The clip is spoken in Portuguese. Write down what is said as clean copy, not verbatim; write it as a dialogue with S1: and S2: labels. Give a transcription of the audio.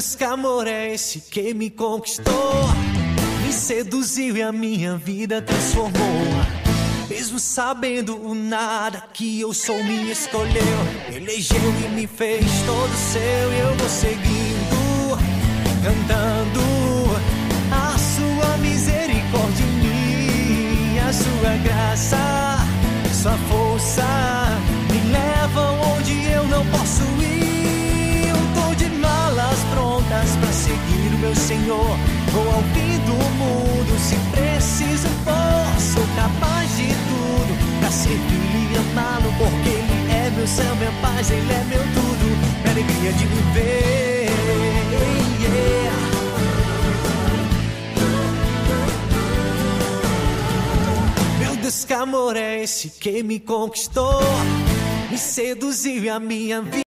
S1: Deus, que amor é esse que me conquistou, me seduziu e a minha vida transformou. Mesmo sabendo o nada que eu sou, me escolheu, elegeu e me fez todo seu. E eu vou seguindo, cantando a sua misericórdia em mim, a sua graça, sua força me levam onde eu não posso ir. Eu tô de malas prontas pra seguir o meu Senhor, vou ao fim do mundo se preciso for. Sou capaz de tudo pra servir e amá-lo, porque Ele é meu céu, minha paz, Ele é meu tudo, minha alegria de viver. Meu Deus, que amor é esse que me conquistou, me seduziu e a minha vida